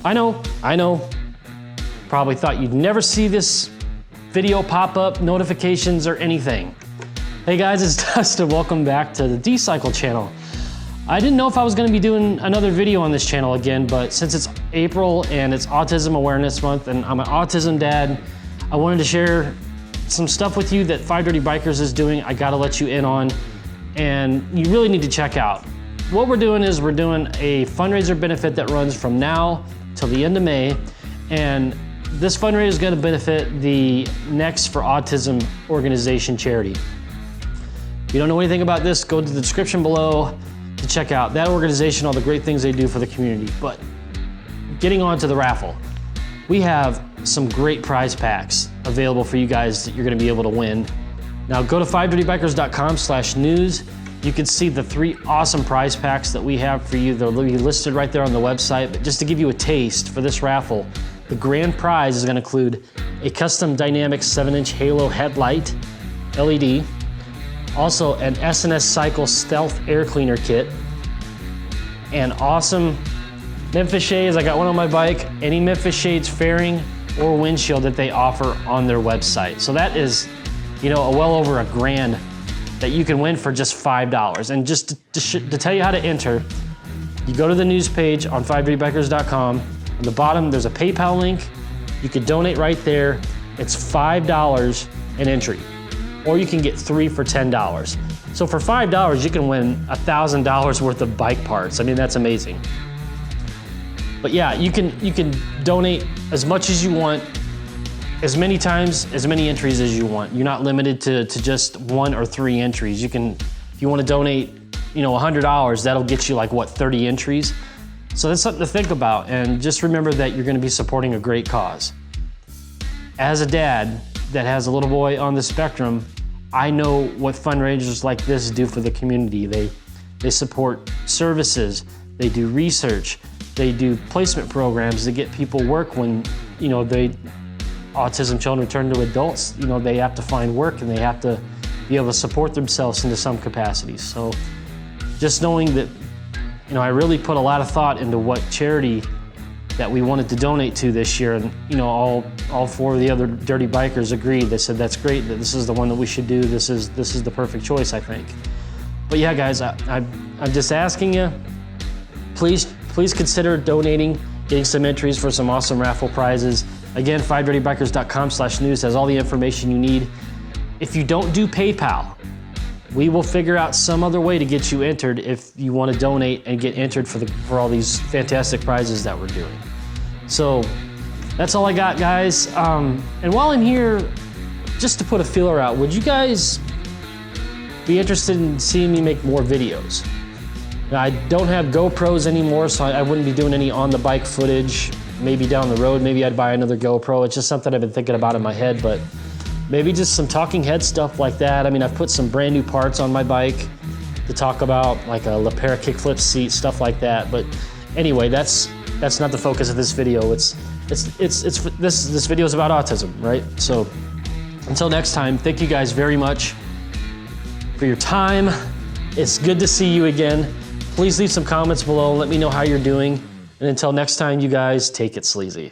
I know. Probably thought you'd never see this video pop up, notifications or anything. Hey guys, it's Dustin. Welcome back to the D-Cycle channel. I didn't know if I was gonna be doing another video on this channel again, but since it's April and it's Autism Awareness Month and I'm an autism dad, I wanted to share some stuff with you that Five Dirty Bikers is doing. I gotta let you in on, and you really need to check out. What we're doing is we're doing a fundraiser benefit that runs from now till the end of May, and this fundraiser is going to benefit the Next for Autism organization charity. If you don't know anything about this, go to the description below to check out that organization, all the great things they do for the community. But getting on to the raffle, we have some great prize packs available for you guys that you're going to be able to win. Now go to fivedirtybikers.com/news. You can see the 3 awesome prize packs that we have for you. They'll be listed right there on the website. But just to give you a taste for this raffle, the grand prize is going to include a custom dynamic 7-inch halo headlight, LED, also an S&S Cycle Stealth air cleaner kit, and awesome Memphis shades. I got one on my bike. Any Memphis shades fairing or windshield that they offer on their website. So that is, well over $1,000 that you can win for just $5. And just to tell you how to enter, you go to the news page on fivedirtybikers.com. On the bottom, there's a PayPal link. You could donate right there. It's $5 an entry, or you can get 3 for $10. So for $5, you can win $1,000 worth of bike parts. I mean, that's amazing. But yeah, you can donate as much as you want, as many times, as many entries as you want. You're not limited to just 1 or 3 entries. You can, if you want to donate, $100, that'll get you like, what, 30 entries? So that's something to think about, and just remember that you're going to be supporting a great cause. As a dad that has a little boy on the spectrum, I know what fundraisers like this do for the community. They support services, they do research, they do placement programs to get people work when, autism children turn to adults. They have to find work and they have to be able to support themselves into some capacity. So just knowing that, I really put a lot of thought into what charity that we wanted to donate to this year, and all 4 of the other dirty bikers agreed. They said that's great, that this is the one that we should do. This is the perfect choice, I think. But yeah, guys, I'm just asking you, please consider donating, getting some entries for some awesome raffle prizes. Again, fivedirtybikers.com/news has all the information you need. If you don't do PayPal, we will figure out some other way to get you entered if you want to donate and get entered for all these fantastic prizes that we're doing. So that's all I got, guys. And while I'm here, just to put a feeler out, would you guys be interested in seeing me make more videos? Now, I don't have GoPros anymore, so I wouldn't be doing any on-the-bike footage. Maybe down the road, maybe I'd buy another GoPro. It's just something I've been thinking about in my head, but maybe just some talking head stuff like that. I mean, I've put some brand new parts on my bike to talk about, like a Lapera kickflip seat, stuff like that. But anyway, that's not the focus of this video. This video is about autism, right? So until next time, thank you guys very much for your time. It's good to see you again. Please leave some comments below and let me know how you're doing. And until next time, you guys, take it sleazy.